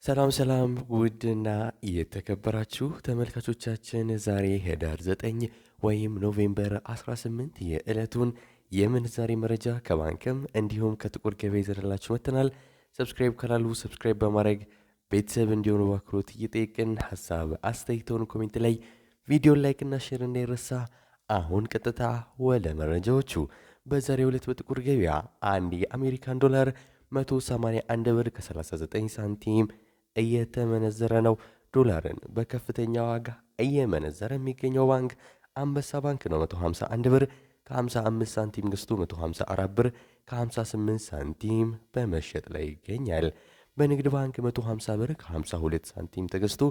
ሰላም ሰላም ውድና የተከበራችሁ ተመልካቾቻችን ዛሬ ህዳር 9 ወይም ኖቬምበር 18 የዕለቱን የምንዛሬ መረጃ ከባንክም እንዲሁም ከጥቁር ገበያ ይዘንላችሁ መጥተናል። ሰብስክራይብ ካላሉ ሰብስክራይብ በማድረግ ቤተሰብ እንዲሆኑ በአክብሮት እየጠየቅን ሀሳብ አስተያየቶን ኮሜንት ላይ ቪዲዮ ላይክና ሼር እንዳይረሳ። አሁን ቀጥታ ወደ መረጃዎቹ። በዛሬው ዕለት በጥቁር ገበያ አንድ የአሜሪካን ዶላር 181 ብር ከ39 ሳንቲም እየተመነዘረ ነው። ዶላርን በከፍተኛ ዋጋ እየመነዘረ የሚገኘው ባንክ አንበሳ ባንክ ነው። 151 ብር ከ55 ሳንቲም ገዝቶ 154 ብር ከ58 ሳንቲም በመሸጥ ላይ ይገኛል። በንግድ ባንክ 150 ብር ከ52 ሳንቲም ተገዝቶ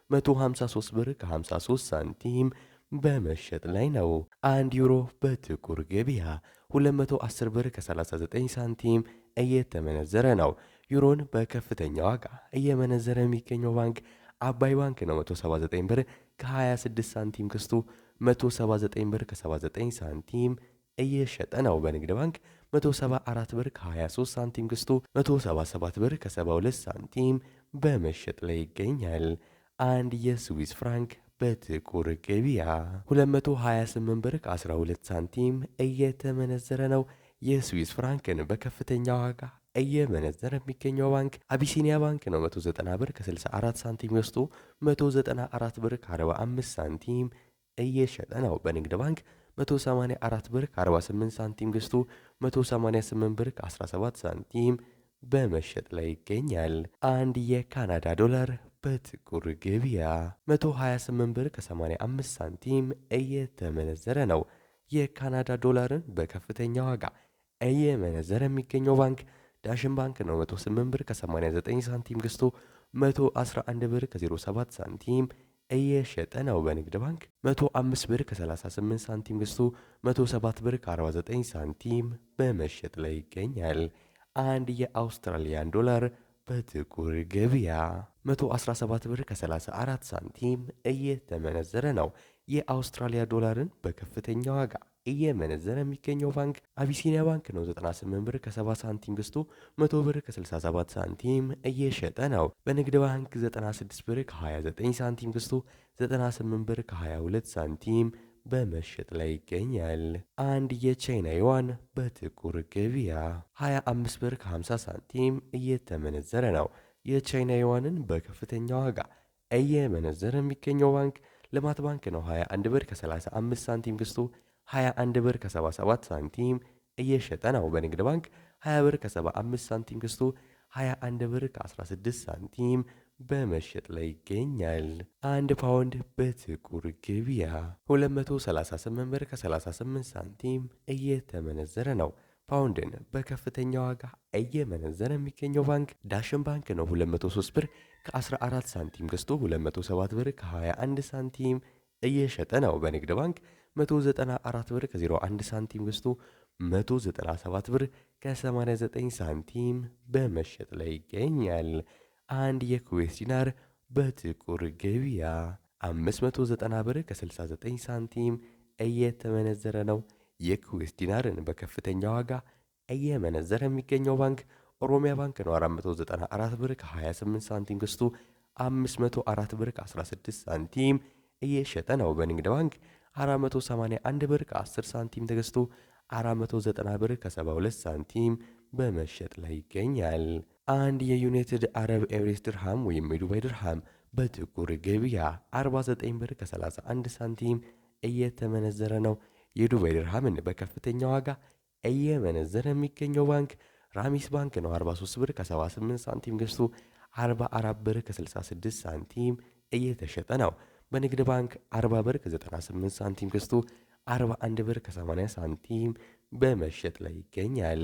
153 ብር ከ53 ሳንቲም በመሸጥ ላይ ነው። 1 ዩሮ በጥቁር ገበያ 210 ብር ከ39 ሳንቲም እየተመነዘረ ነው። ዩሮን በከፍተኛ ዋጋ እየመነዘረ የሚገኘው ባንክ አባይ ባንክ ነው። 179 ብር ከ26 ሳንቲም ገዝቶ 179 ብር ከ79 ሳንቲም እየሸጠ ነው። በንግድ ባንክ 174 ብር ከ23 ሳንቲም ገዝቶ 177 ብር ከ72 ሳንቲም በመሸጥ ላይ ይገኛል። አንድ የስዊስ ፍራንክ በጥቁር ገበያ 228 ብር ከ12 ሳንቲም እየተመነዘረ ነው። የስዊስ ፍራንክን በከፍተኛ ዋጋ እየመነዘረ የሚገኘው ባንክ አቢሲኒያ ባንክ ነው። 190 ብር ከ64 ሳንቲም ገዝቶ 194 ብር ከ45 ሳንቲም እየሸጠ ነው። በንግድ ባንክ 184 ብር ከ48 ሳንቲም ገዝቶ 188 ብር ከ17 ሳንቲም በመሸጥ ላይ ይገኛል። አንድ የካናዳ ዶላር በጥቁር ገበያ 128 ብር ከ85 ሳንቲም እየተመነዘረ ነው። የካናዳ ዶላርን በከፍተኛ ዋጋ እየመነዘረ የሚገኘው ባንክ ዳሽን ባንክ ነው። 108 ብር ከ89 ሳንቲም ገዝቶ 111 ብር ከ07 ሳንቲም እየሸጠ ነው። በንግድ ባንክ 105 ብር ከ38 ሳንቲም ገዝቶ 107 ብር ከ49 ሳንቲም በመሸጥ ላይ ይገኛል። አንድ የአውስትራሊያን ዶላር በጥቁር ገበያ 117 ብር ከ34 ሳንቲም እየተመነዘረ ነው። የአውስትራሊያ ዶላርን በከፍተኛ ዋጋ እየመነዘረ የሚገኘው ባንክ አቢሲኒያ ባንክ ነው። 98 ብር ከ70 ሳንቲም ገዝቶ 100 ብር ከ67 ሳንቲም እየሸጠ ነው። በንግድ ባንክ 96 ብር ከ29 ሳንቲም ገዝቶ 98 ብር ከ22 ሳንቲም በመሸጥ ላይ ይገኛል። አንድ የቻይና ዩዋን በጥቁር ገበያ 25 ብር ከ50 ሳንቲም እየተመነዘረ ነው። የቻይና ዩዋንን በከፍተኛ ዋጋ እየመነዘረ የሚገኘው ባንክ ልማት ባንክ ነው። 21 ብር ከ35 ሳንቲም ገዝቶ 21 ብር ከ77 ሳንቲም እየሸጠ ነው። በንግድ ባንክ 20 ብር ከ75 ሳንቲም ገዝቶ 21 ብር ከ16 ሳንቲም በመሸጥ ላይ ይገኛል። አንድ ፓውንድ በጥቁር ገበያ 238 ብር ከ38 ሳንቲም እየተመነዘረ ነው። ፓውንድን በከፍተኛ ዋጋ እየመነዘረ የሚገኘው ባንክ ዳሽን ባንክ ነው። 203 ብር ከ14 ሳንቲም ገዝቶ 207 ብር ከ21 ሳንቲም እየሸጠ ነው። በንግድ ባንክ 194 ብር ከ01 ሳንቲም ገዝቶ 197 ብር ከ89 ሳንቲም በመሸጥ ላይ ይገኛል። አንድ የኩዌት ዲናር በጥቁር ገበያ 590 ብር ከ69 ሳንቲም እየተመነዘረ ነው። የኩዌት ዲናርን በከፍተኛ ዋጋ እየመነዘረ የሚገኘው ባንክ ኦሮሚያ ባንክ ነው። 494 ብር ከ28 ሳንቲም ገዝቶ 504 ብር ከ16 ሳንቲም እየሸጠ ነው። በንግድ ባንክ 481 ብር ከ10 ሳንቲም ተገዝቶ 490 ብር ከ72 ሳንቲም በመሸጥ ላይ ይገኛል። አንድ የዩናይትድ አረብ ኤምሬትስ ድርሃም ወይም የዱባይ ድርሃም በጥቁር ገበያ 49 ብር ከ31 ሳንቲም እየተመነዘረ ነው። የዱባይ ድርሃምን በከፍተኛ ዋጋ እየመነዘረ የሚገኘው ባንክ ራሚስ ባንክ ነው። 43 ብር ከ78 ሳንቲም ገዝቶ 44 ብር ከ66 ሳንቲም እየተሸጠ ነው። በንግድ ባንክ 40 ብር ከ98 ሳንቲም ገዝቶ 41 ብር ከ80 ሳንቲም በመሸጥ ላይ ይገኛል።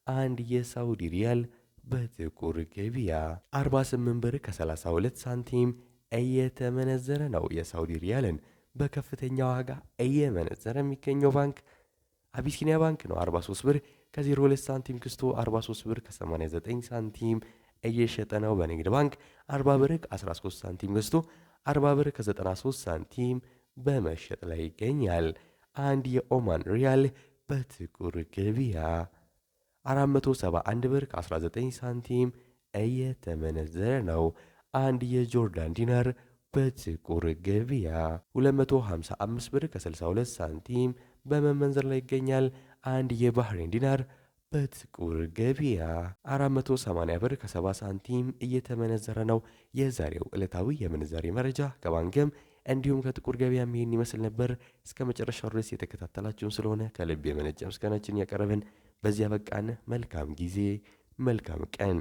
አንድ የሳውዲ ሪያል በጥቁር ገበያ 48 ብር ከ32 ሳንቲም እየተመነዘረ ነው። የሳውዲ ሪያልን በከፍተኛ ዋጋ እየመነዘረ የሚገኘው ባንክ አቢሲኒያ ባንክ ነው። 43 ብር ከ02 ሳንቲም ገዝቶ 43 ብር ከ89 ሳንቲም እየሸጠ ነው። በንግድ ባንክ 40 ብር ከ13 ሳንቲም ገዝቶ 40 ብር ከ93 ሳንቲም በመሸጥ ላይ ይገኛል። አንድ የኦማን ሪያል በጥቁር ገበያ 471 ብር ከ19 ሳንቲም እየተመነዘረ ነው። አንድ የጆርዳን ዲናር በጥቁር ገበያ 255 ብር ከ62 ሳንቲም በመመንዘር ላይ ይገኛል። አንድ የባህሬን ዲናር በጥቁር ገበያ 480 ብር ከ70 ሳንቲም እየተመነዘረ ነው። የዛሬው ዕለታዊ የምንዛሬ መረጃ ከባንክም እንዲሁም ከጥቁር ገበያ ይህን ይመስል ነበር። እስከ መጨረሻው ድረስ የተከታተላችሁን ስለሆነ ከልብ የመነጨ ምስጋናችን ያቀረብን በዚያ በቃን። መልካም ጊዜ፣ መልካም ቀን።